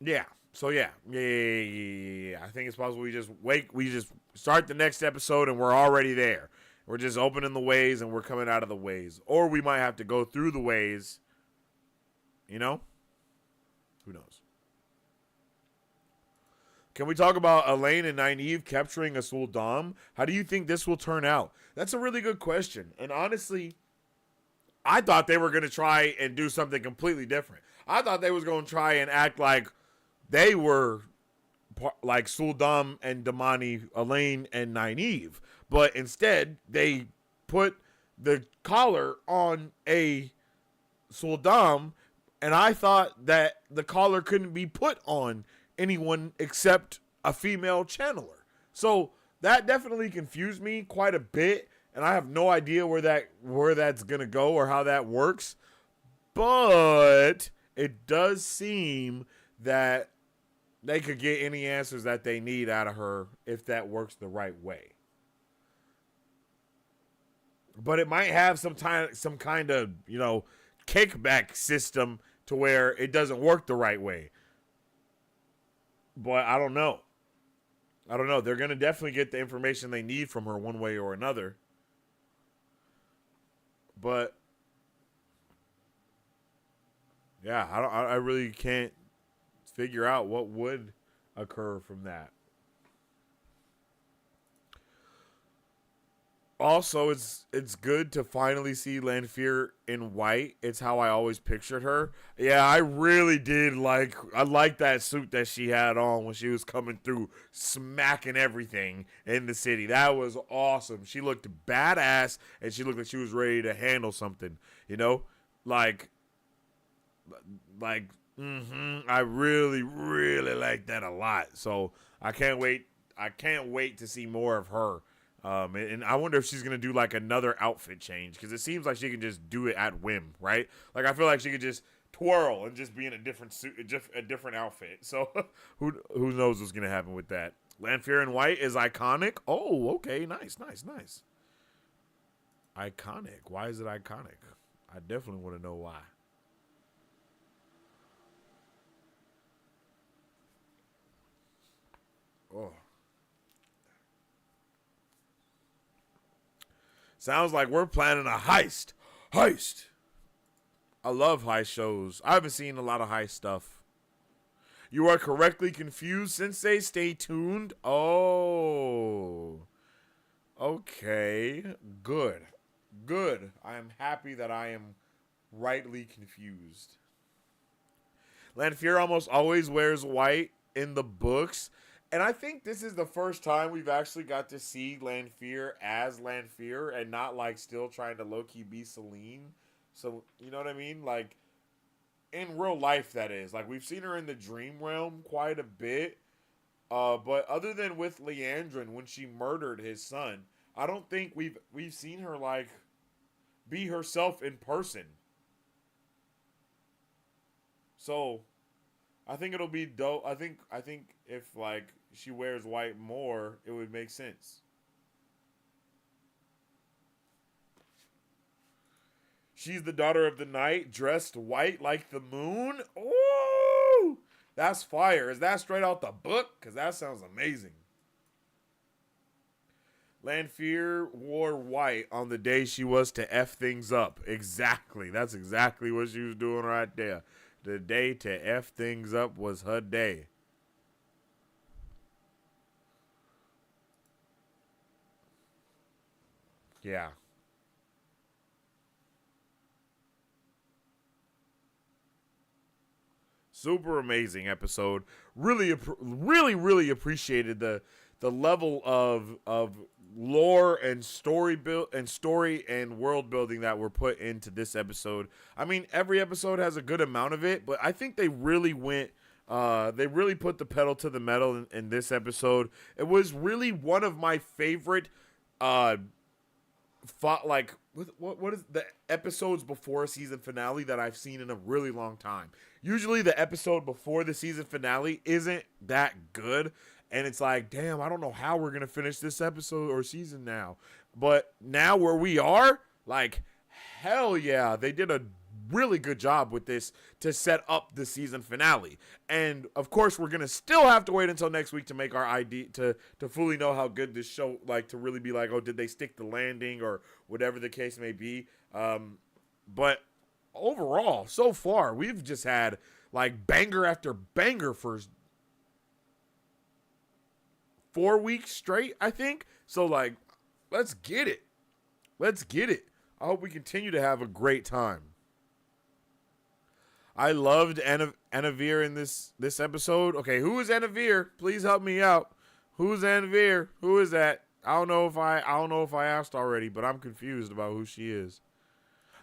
yeah. So, yeah. Yeah. I think it's possible we just start the next episode and we're already there. We're just opening the ways and we're coming out of the ways. Or we might have to go through the ways, you know? Who knows? Can we talk about Elaine and Nynaeve capturing a Suldam? How do you think this will turn out? That's a really good question. And honestly, I thought they were going to try and do something completely different. I thought they was going to try and act like they were like Suldam and Damani, Elaine and Nynaeve. But instead, they put the collar on a Suldam, and I thought that the collar couldn't be put on anyone except a female channeler. So that definitely confused me quite a bit, and I have no idea where that's gonna go or how that works. But it does seem that they could get any answers that they need out of her if that works the right way. But it might have some kind of, kickback system to where it doesn't work the right way. But I don't know. They're going to definitely get the information they need from her one way or another. But yeah, I really can't figure out what would occur from that. Also, it's good to finally see Lanfear in white. It's how I always pictured her. Yeah, I really did I like that suit that she had on when she was coming through, smacking everything in the city. That was awesome. She looked badass, and she looked like she was ready to handle something. I really, really like that a lot. So I can't wait. I can't wait to see more of her. And I wonder if she's going to do like another outfit change, because it seems like she can just do it at whim, right? Like I feel like she could just twirl and just be in a different suit, a different outfit. So who knows what's going to happen with that. Lanfear in white is iconic. Oh, okay. Nice. Iconic. Why is it iconic? I definitely want to know why. Oh. Sounds like we're planning a heist. I love heist shows. I haven't seen a lot of heist stuff. You are correctly confused, Sensei. Stay tuned. Oh. Okay. Good. I am happy that I am rightly confused. Lanfear almost always wears white in the books. And I think this is the first time we've actually got to see Lanfear as Lanfear and not like still trying to low-key be Celine. So, you know what I mean? Like, in real life, that is. Like, we've seen her in the dream realm quite a bit. But other than with Leandrin when she murdered his son, I don't think we've seen her, like, be herself in person. So I think it'll be dope. I think if like she wears white more, it would make sense. She's the daughter of the night, dressed white like the moon. Ooh, that's fire. Is that straight out the book? Because that sounds amazing. Lanfear wore white on the day she was to F things up. Exactly. That's exactly what she was doing right there. The day to F things up was her day. Yeah. Super amazing episode. Really appreciated the level of lore and story and world building that were put into this episode. I mean, every episode has a good amount of it, but I think they really put the pedal to the metal in this episode. It was really one of my favorite what is the episodes before a season finale that I've seen in a really long time. Usually the episode before the season finale isn't that good, and it's like, damn, I don't know how we're gonna finish this episode or season now. But now where we are, Like, hell yeah, they did a really good job with this to set up the season finale. And of course, we're gonna still have to wait until next week to make our ID to fully know how good this show, like, to really be like, oh, did they stick the landing or whatever the case may be. But overall, so far, we've just had like banger after banger for 4 weeks straight, I think. So like, let's get it. Let's get it. I hope we continue to have a great time. I loved Anavir in this episode. Okay, who is Anavir? Please help me out. Who's Anavir? Who is that? I don't know if I asked already, but I'm confused about who she is.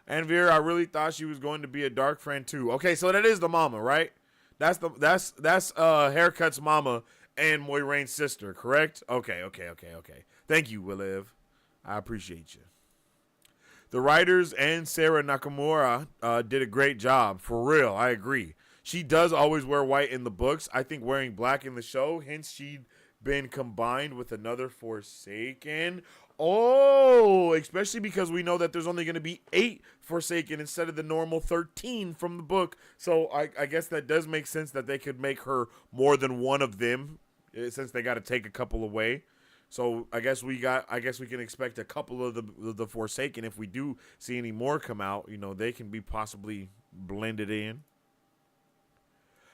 Anavir, I really thought she was going to be a dark friend too. Okay, so that is the mama, right? That's Haircut's mama and Moiraine's sister, correct? Okay. Thank you, Williv. I appreciate you. The writers and Sarah Nakamura did a great job. For real, I agree. She does always wear white in the books. I think wearing black in the show, hence she'd been combined with another Forsaken. Oh, especially because we know that there's only going to be 8 Forsaken instead of the normal 13 from the book. So I guess that does make sense that they could make her more than one of them, since they got to take a couple away. So I guess we can expect a couple of the Forsaken. If we do see any more come out, you know, they can be possibly blended in.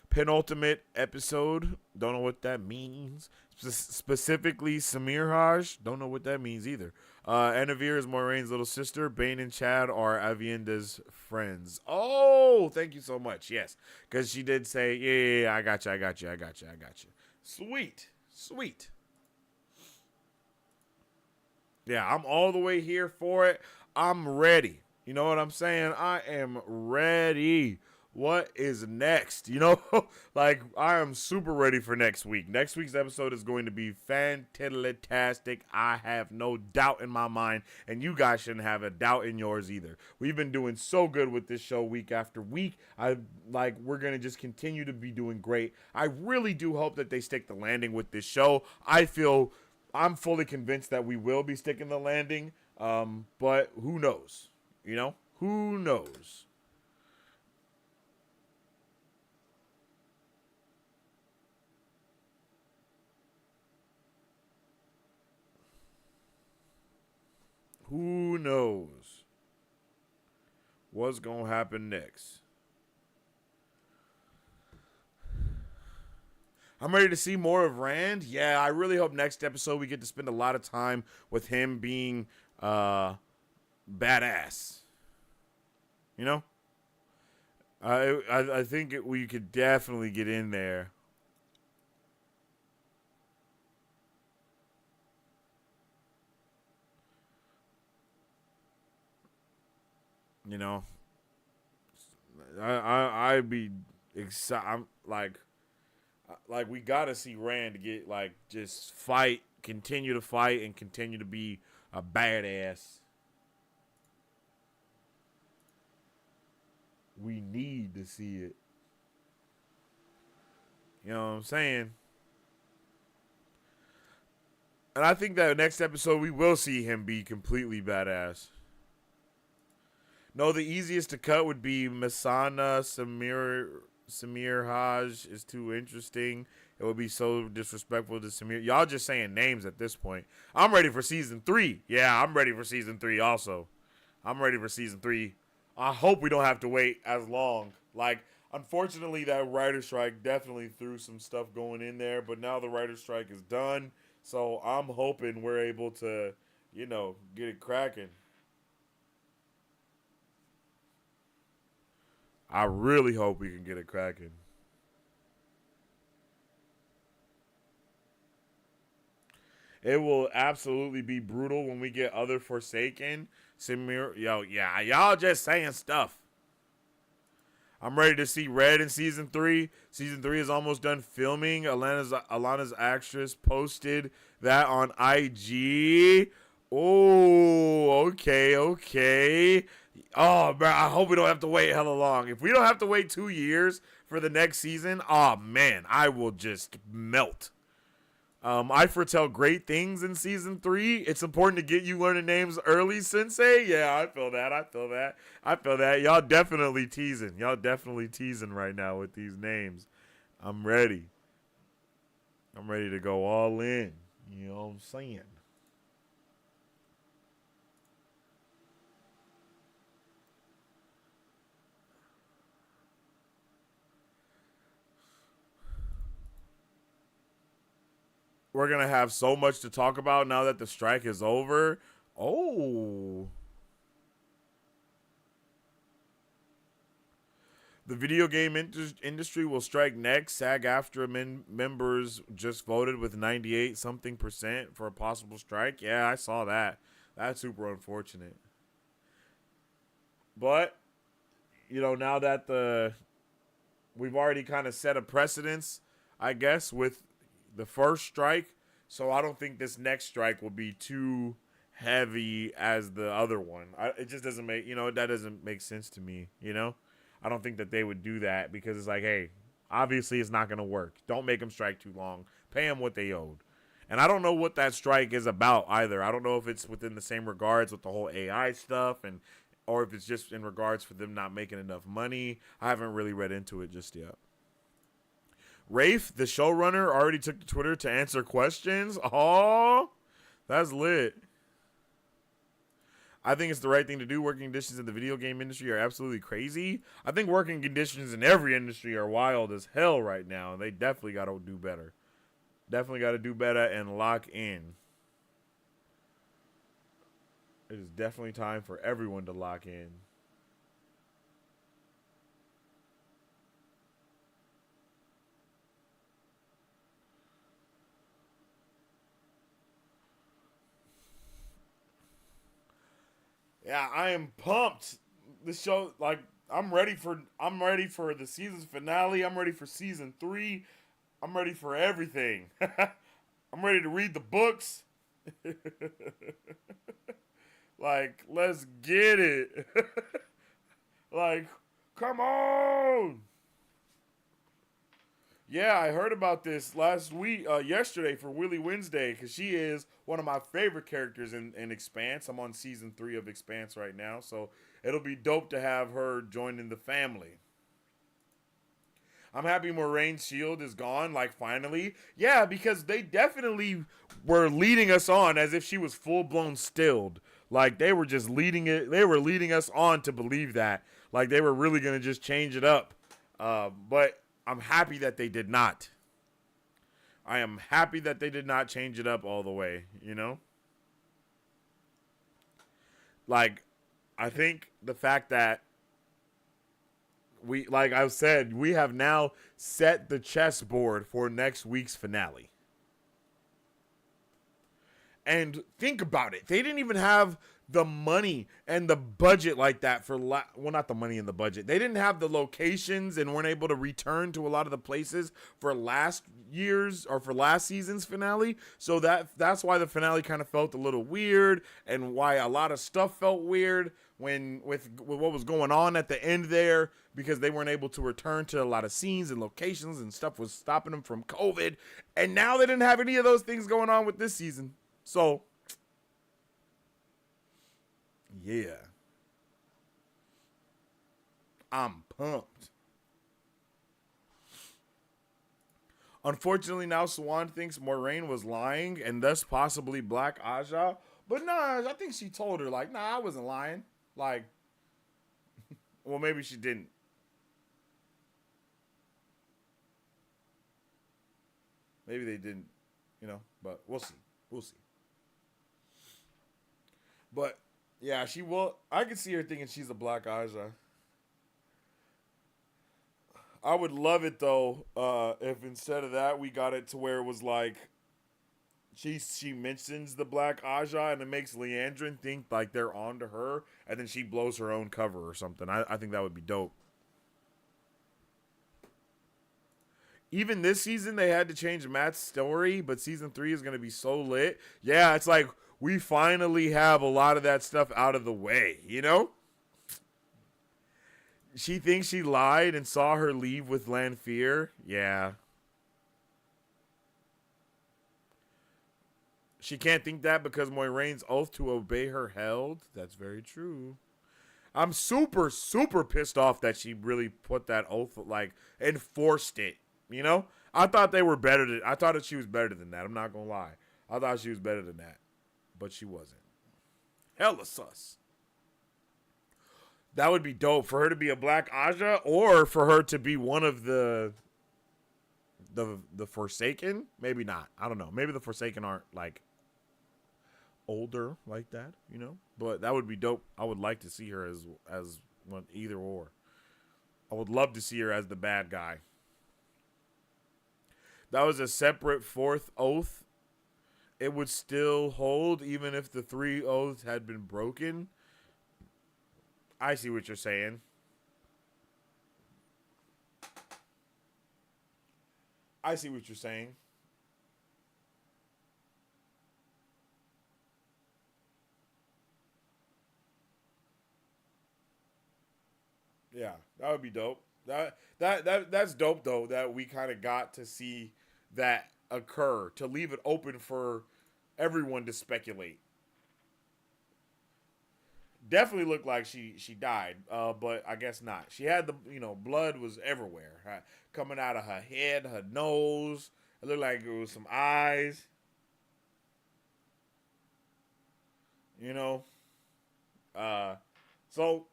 Penultimate episode, don't know what that means. Specifically, Samir Haj, don't know what that means either. Anavir is Moiraine's little sister. Bane and Chad are Avienda's friends. Oh, thank you so much. Yes, because she did say, yeah, I got you. Sweet. Yeah, I'm all the way here for it. I'm ready. You know what I'm saying? I am ready. What is next? You know, like, I am super ready for next week. Next week's episode is going to be fantastic. I have no doubt in my mind, and you guys shouldn't have a doubt in yours either. We've been doing so good with this show week after week. We're going to just continue to be doing great. I really do hope that they stick the landing with this show. I'm fully convinced that we will be sticking the landing, but who knows? You know? Who knows? Who knows what's going to happen next? I'm ready to see more of Rand. Yeah, I really hope next episode we get to spend a lot of time with him being badass. You know? I think we could definitely get in there. You know? I'd be excited. I'm like, we gotta see Rand get, like, just fight, continue to fight, and continue to be a badass. We need to see it. You know what I'm saying? And I think that next episode we will see him be completely badass. No, the easiest to cut would be Masana Samir Haj is too interesting. It would be so disrespectful to Samir. Y'all just saying names at this point. I'm ready for season 3. Yeah, I'm ready for season 3 also. I'm ready for season 3. I hope we don't have to wait as long. Like, unfortunately, that writer's strike definitely threw some stuff going in there, but now the writer's strike is done. So I'm hoping we're able to, you know, get it cracking. I really hope we can get it cracking. It will absolutely be brutal when we get other Forsaken. Samir, y'all just saying stuff. I'm ready to see Red in season 3. Season 3 is almost done filming. Alana's actress posted that on IG. Oh, okay. Oh, bro, I hope we don't have to wait hella long. If we don't have to wait 2 years for the next season, oh, man, I will just melt. I foretell great things in season 3. It's important to get you learning names early, Sensei. Yeah, I feel that. I feel that. Y'all definitely teasing. Y'all definitely teasing right now with these names. I'm ready. I'm ready to go all in. You know what I'm saying? We're going to have so much to talk about now that the strike is over. Oh. The video game industry will strike next. SAG-AFTRA members just voted with 98 something percent for a possible strike. Yeah, I saw that. That's super unfortunate. But, you know, now that we've already kind of set a precedence, I guess, with the first strike. So I don't think this next strike will be too heavy as the other one. It just doesn't make, that doesn't make sense to me, I don't think that they would do that because it's like, hey, obviously it's not going to work. Don't make them strike too long. Pay them what they owed. And I don't know what that strike is about either. I don't know if it's within the same regards with the whole AI stuff or if it's just in regards for them not making enough money. I haven't really read into it just yet. Rafe, the showrunner, already took to Twitter to answer questions. Oh, that's lit. I think it's the right thing to do. Working conditions in the video game industry are absolutely crazy. I think working conditions in every industry are wild as hell right now. They definitely got to do better. Definitely got to do better and lock in. It is definitely time for everyone to lock in. Yeah, I am pumped. This show, like, I'm ready for the season's finale. I'm ready for season 3. I'm ready for everything. I'm ready to read the books. Like, let's get it. Like, come on. Yeah, I heard about this yesterday for Willie Wednesday, because she is one of my favorite characters in Expanse. I'm on season 3 of Expanse right now, so it'll be dope to have her joining the family. I'm happy Moraine's shield is gone, like, finally. Yeah, because they definitely were leading us on as if she was full-blown stilled. Like, they were just leading us on to believe that. Like, they were really going to just change it up. But I'm happy that they did not. I am happy that they did not change it up all the way, Like, I think the fact that like I said, we have now set the chessboard for next week's finale. And think about it. They didn't even have the money and the budget like that for well, not the money and the budget. They didn't have the locations and weren't able to return to a lot of the places for last season's finale. So that's why the finale kind of felt a little weird, and why a lot of stuff felt weird with what was going on at the end there, because they weren't able to return to a lot of scenes and locations, and stuff was stopping them from COVID. And now they didn't have any of those things going on with this season. So, yeah. I'm pumped. Unfortunately, now Swan thinks Moiraine was lying and thus possibly Black Aja. But nah, I think she told her, like, nah, I wasn't lying. Like, well, maybe she didn't. Maybe they didn't, but we'll see. We'll see. But, yeah, I can see her thinking she's a Black Aja. I would love it, though, if instead of that, we got it to where it was like, she mentions the Black Aja, and it makes Leandrin think like they're on to her, and then she blows her own cover or something. I think that would be dope. Even this season, they had to change Matt's story, but season 3 is going to be so lit. Yeah, it's like we finally have a lot of that stuff out of the way, She thinks she lied and saw her leave with Lanfear. Yeah. She can't think that because Moiraine's oath to obey her held. That's very true. I'm super, super pissed off that she really put that oath, like, enforced it. You know? I thought they were better than, I thought that she was better than that. I'm not gonna lie. I thought she was better than that. But she wasn't. Hella sus. That would be dope for her to be a Black Aja, or for her to be one of the Forsaken. Maybe not. I don't know. Maybe the Forsaken aren't like older like that, you know. But that would be dope. I would like to see her as one, either or. I would love to see her as the bad guy. That was a separate fourth oath. It would still hold even if the 3 oaths had been broken. I see what you're saying. I see what you're saying. Yeah, that would be dope. That's dope though, that we kind of got to see that occur, to leave it open for everyone to speculate. Definitely looked like she died, but I guess not. She had the, blood was everywhere, coming out of her head, her nose. It looked like it was some eyes. You know, so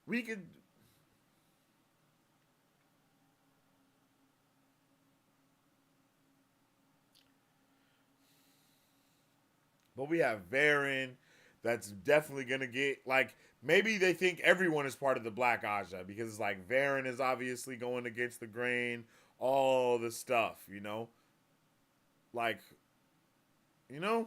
we could. But we have Varen that's definitely going to get, like, maybe they think everyone is part of the Black Aja because it's like Varen is obviously going against the grain, all the stuff, you know? Like, you know?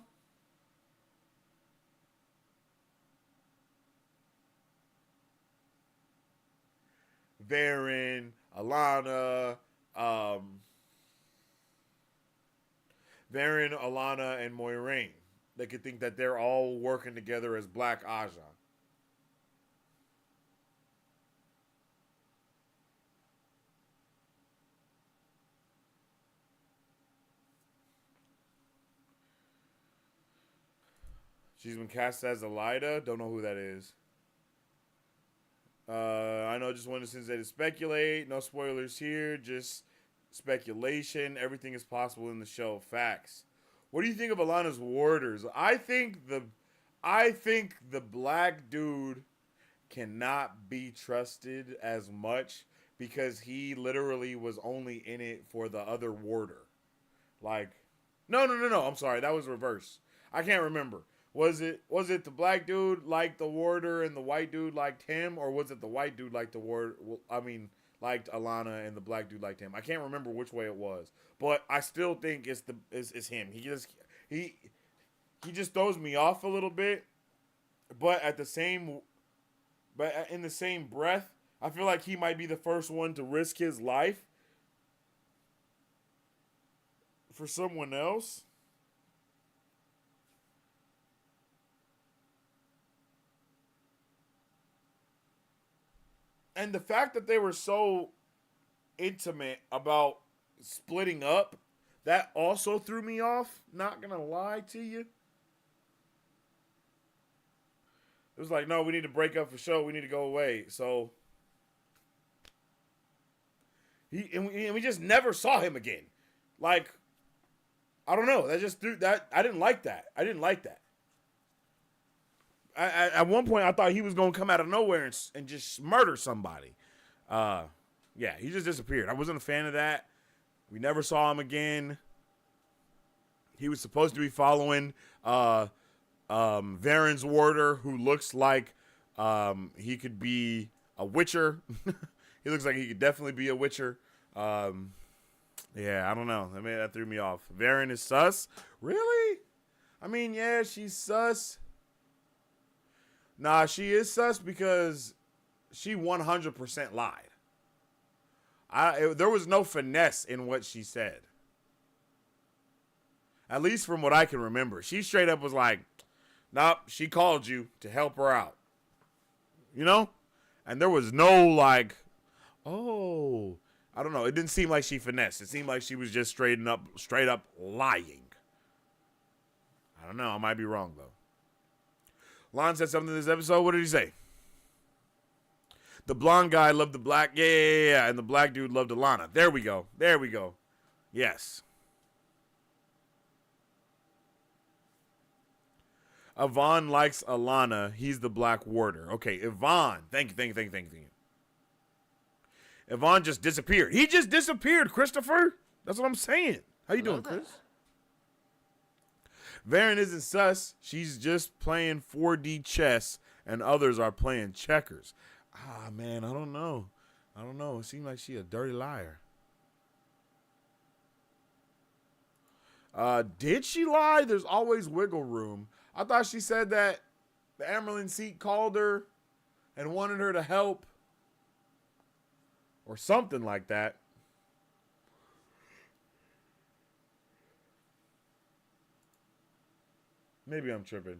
Varen, Alana, Varen, Alana, and Moiraine. They could think that they're all working together as Black Aja. She's been cast as Elida. Don't know who that is. I know, just wanted Sensei to speculate. No spoilers here. Just speculation. Everything is possible in the show. Facts. What do you think of Alana's warders? I think the black dude cannot be trusted as much because he literally was only in it for the other warder. Like, no. I'm sorry, that was reverse. I can't remember. Was it the black dude liked the warder and the white dude liked him, or was it the white dude liked the warder? Liked Alana and the black dude liked him. I can't remember which way it was, but I still think it's him. He just throws me off a little bit, but in the same breath, I feel like he might be the first one to risk his life for someone else. And the fact that they were so intimate about splitting up, that also threw me off. Not gonna lie to you. It was like, no, we need to break up for show. We need to go away. So we just never saw him again. Like, I don't know. That just threw that. I didn't like that. At one point, I thought he was going to come out of nowhere and just murder somebody. Yeah, he just disappeared. I wasn't a fan of that. We never saw him again. He was supposed to be following Varen's warder, who looks like he could be a witcher. He looks like he could definitely be a witcher. Yeah, I don't know. I mean, that threw me off. Varen is sus? Really? I mean, yeah, she's sus. Nah, she is sus because she 100% lied. There was no finesse in what she said. At least from what I can remember. She straight up was like, nope, she called you to help her out. You know? And there was no like, oh, I don't know. It didn't seem like she finessed. It seemed like she was just straight up lying. I don't know. I might be wrong, though. Lon said something in this episode. What did he say? The blonde guy loved the black. Yeah. And the black dude loved Alana. There we go. Yes. Yvonne likes Alana. He's the black warder. Okay, Yvonne. Thank you. Yvonne just disappeared. He just disappeared, Christopher. That's what I'm saying. How you doing, Chris? Varen isn't sus. She's just playing 4D chess, and others are playing checkers. Ah, man, I don't know. It seems like she a dirty liar. Did she lie? There's always wiggle room. I thought she said that the Amerlin seat called her and wanted her to help. Or something like that. Maybe I'm tripping.